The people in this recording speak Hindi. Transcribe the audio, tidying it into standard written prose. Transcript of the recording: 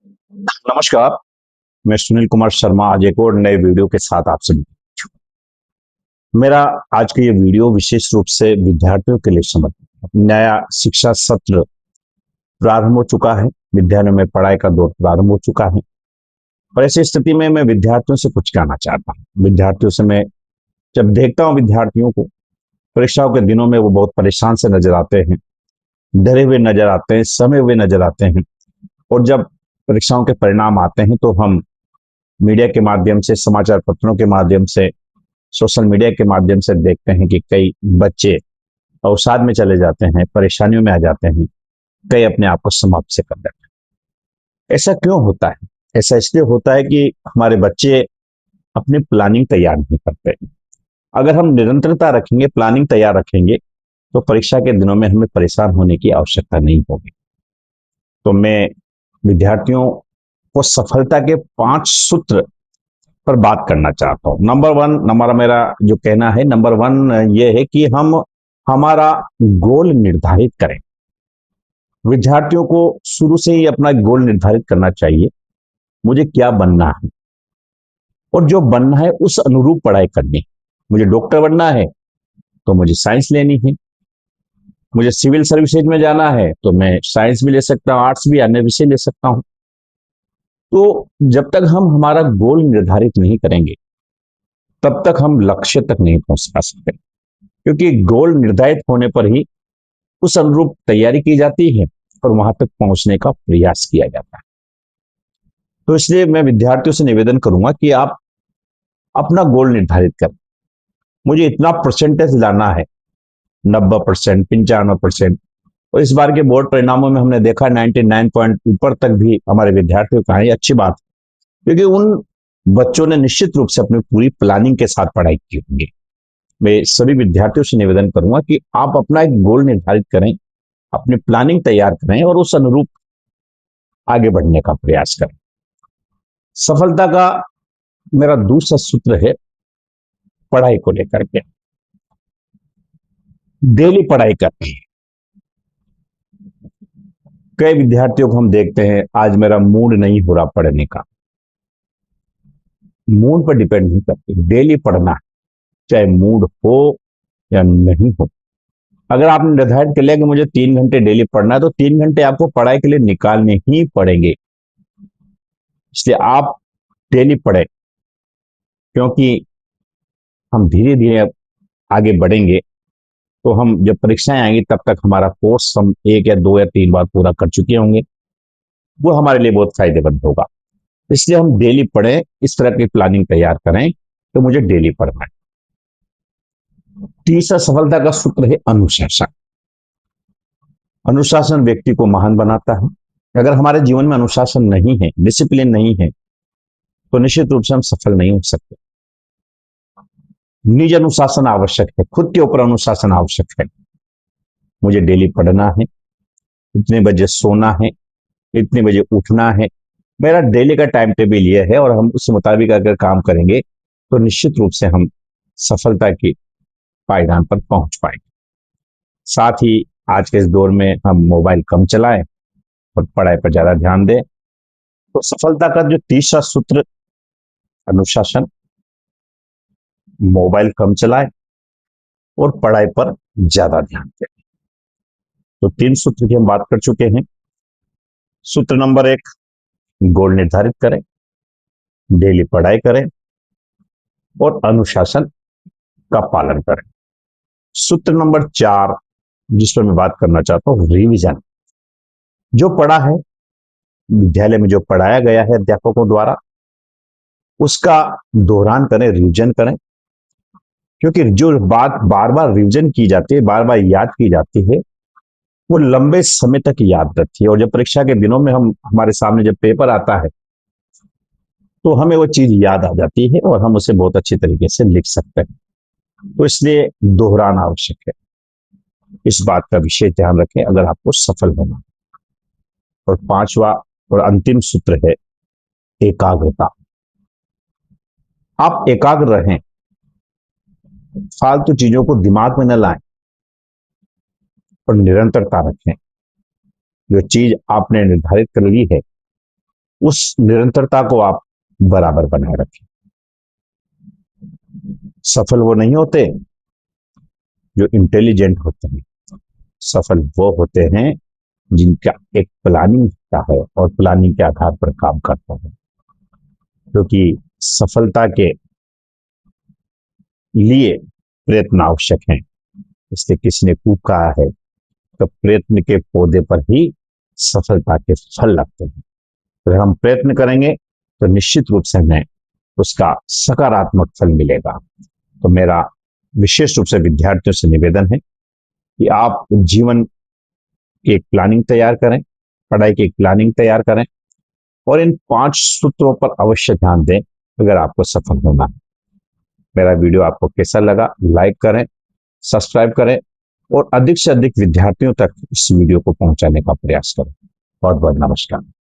नमस्कार। मैं सुनील कुमार शर्मा आज एक और नए वीडियो के साथ आपसे मेरा आज का ये वीडियो विशेष रूप से विद्यार्थियों के लिए समर्पित है। नया शिक्षा सत्र प्रारंभ हो चुका है। विद्यालयों में पढ़ाई का दौर प्रारंभ हो चुका है और ऐसी स्थिति में मैं विद्यार्थियों से कुछ कहना चाहता हूँ। विद्यार्थियों से मैं जब देखता हूँ विद्यार्थियों को परीक्षाओं के दिनों में वो बहुत परेशान से नजर आते हैं, डरे हुए नजर आते हैं, समय हुए नजर आते हैं। और जब परीक्षाओं के परिणाम आते हैं तो हम मीडिया के माध्यम से, समाचार पत्रों के माध्यम से, सोशल मीडिया के माध्यम से देखते हैं कि कई बच्चे अवसाद में चले जाते हैं, परेशानियों में आ जाते हैं, कई अपने आप को समाप्त से कर देते हैं। ऐसा क्यों होता है? ऐसा इसलिए होता है कि हमारे बच्चे अपनी प्लानिंग तैयार नहीं करते। अगर हम निरंतरता रखेंगे, प्लानिंग तैयार रखेंगे, तो परीक्षा के दिनों में हमें परेशान होने की आवश्यकता नहीं होगी। तो मैं विद्यार्थियों को सफलता के 5 सूत्र पर बात करना चाहता हूं। नंबर वन, नंबर मेरा जो कहना है, नंबर वन ये है कि हम हमारा गोल निर्धारित करें। विद्यार्थियों को शुरू से ही अपना गोल निर्धारित करना चाहिए। मुझे क्या बनना है और जो बनना है उस अनुरूप पढ़ाई करनी है। मुझे डॉक्टर बनना है तो मुझे साइंस लेनी है। मुझे सिविल सर्विसेज में जाना है तो मैं साइंस भी ले सकता हूँ, आर्ट्स भी, अन्य विषय ले सकता हूँ। तो जब तक हम हमारा गोल निर्धारित नहीं करेंगे तब तक हम लक्ष्य तक नहीं पहुंच पा सकते, क्योंकि गोल निर्धारित होने पर ही उस अनुरूप तैयारी की जाती है और वहां तक पहुंचने का प्रयास किया जाता है। तो इसलिए मैं विद्यार्थियों से निवेदन करूंगा कि आप अपना गोल निर्धारित करें। मुझे इतना परसेंटेज लाना है, 90%, 95%। और इस बार के बोर्ड परिणामों में हमने देखा 99 पॉइंट ऊपर तक भी हमारे विद्यार्थियों का है। अच्छी बात है, क्योंकि उन बच्चों ने निश्चित रूप से अपनी पूरी प्लानिंग के साथ पढ़ाई की होंगी। मैं सभी विद्यार्थियों से निवेदन करूंगा कि आप अपना एक गोल निर्धारित करें, अपनी प्लानिंग तैयार करें और उस अनुरूप आगे बढ़ने का प्रयास करें। सफलता का मेरा दूसरा सूत्र है पढ़ाई को लेकर के। डेली पढ़ाई करनी है। कई विद्यार्थियों को हम देखते हैं, आज मेरा मूड नहीं हो रहा पढ़ने का। मूड पर डिपेंड नहीं करती, डेली पढ़ना है, चाहे मूड हो या नहीं हो। अगर आपने निर्धारित कर लिया कि मुझे 3 घंटे डेली पढ़ना है तो 3 घंटे आपको पढ़ाई के लिए निकालने ही पड़ेंगे। इसलिए आप डेली पढ़ें, क्योंकि हम धीरे धीरे आगे बढ़ेंगे तो हम जब परीक्षाएं आएंगी तब तक हमारा कोर्स हम 1 या 2 या 3 बार पूरा कर चुके होंगे। वो हमारे लिए बहुत फायदेमंद होगा। इसलिए हम डेली पढ़ें, इस तरह की प्लानिंग तैयार करें तो मुझे डेली पढ़ना है। तीसरा सफलता का सूत्र है अनुशासन। अनुशासन व्यक्ति को महान बनाता है। अगर हमारे जीवन में अनुशासन नहीं है, डिसिप्लिन नहीं है, तो निश्चित रूप से हम सफल नहीं हो सकते। निज अनुशासन आवश्यक है, खुद के ऊपर अनुशासन आवश्यक है। मुझे डेली पढ़ना है, इतने बजे सोना है, इतने बजे उठना है। मेरा डेली का टाइम टेबल ये है और हम उस मुताबिक अगर काम करेंगे तो निश्चित रूप से हम सफलता की पायदान पर पहुंच पाएंगे। साथ ही आज के इस दौर में हम मोबाइल कम चलाएं और पढ़ाई पर ज्यादा ध्यान दें। तो सफलता का जो तीसरा सूत्र, अनुशासन, मोबाइल कम चलाएं और पढ़ाई पर ज्यादा ध्यान दें। तो 3 सूत्र की हम बात कर चुके हैं। सूत्र नंबर 1, गोल निर्धारित करें, डेली पढ़ाई करें और अनुशासन का पालन करें। सूत्र नंबर 4, जिस पर मैं बात करना चाहता हूं, रिवीजन। जो पढ़ा है, विद्यालय में जो पढ़ाया गया है अध्यापकों द्वारा, उसका दोहरान करें, रिवीजन करें। क्योंकि जो बात बार बार रिवीजन की जाती है, बार बार याद की जाती है, वो लंबे समय तक याद रहती है। और जब परीक्षा के दिनों में हम हमारे सामने जब पेपर आता है तो हमें वो चीज याद आ जाती है और हम उसे बहुत अच्छी तरीके से लिख सकते हैं। तो इसलिए दोहराना आवश्यक है। इस बात का विशेष ध्यान रखें अगर आपको सफल होना। और 5वां और अंतिम सूत्र है एकाग्रता। आप एकाग्र रहें, फालतू चीजों को दिमाग में न लाएं और निरंतरता रखें। जो चीज आपने निर्धारित कर ली है उस निरंतरता को आप बराबर बनाए रखें। सफल वो नहीं होते जो इंटेलिजेंट होते हैं, सफल वो होते हैं जिनका एक प्लानिंग होता है और प्लानिंग के आधार पर काम करता है। क्योंकि सफलता के लिए प्रयत्न आवश्यक है। इसलिए किसी ने खूब कहा है तो प्रयत्न के पौधे पर ही सफलता के फल लगते हैं। अगर हम प्रयत्न करेंगे तो निश्चित रूप से हमें उसका सकारात्मक फल मिलेगा। तो मेरा विशेष रूप से विद्यार्थियों से निवेदन है कि आप जीवन की एक प्लानिंग तैयार करें, पढ़ाई की एक प्लानिंग तैयार करें और इन 5 सूत्रों पर अवश्य ध्यान दें अगर आपको सफल होना है। मेरा वीडियो आपको कैसा लगा, लाइक करें, सब्सक्राइब करें और अधिक से अधिक विद्यार्थियों तक इस वीडियो को पहुंचाने का प्रयास करें। बहुत बहुत नमस्कार।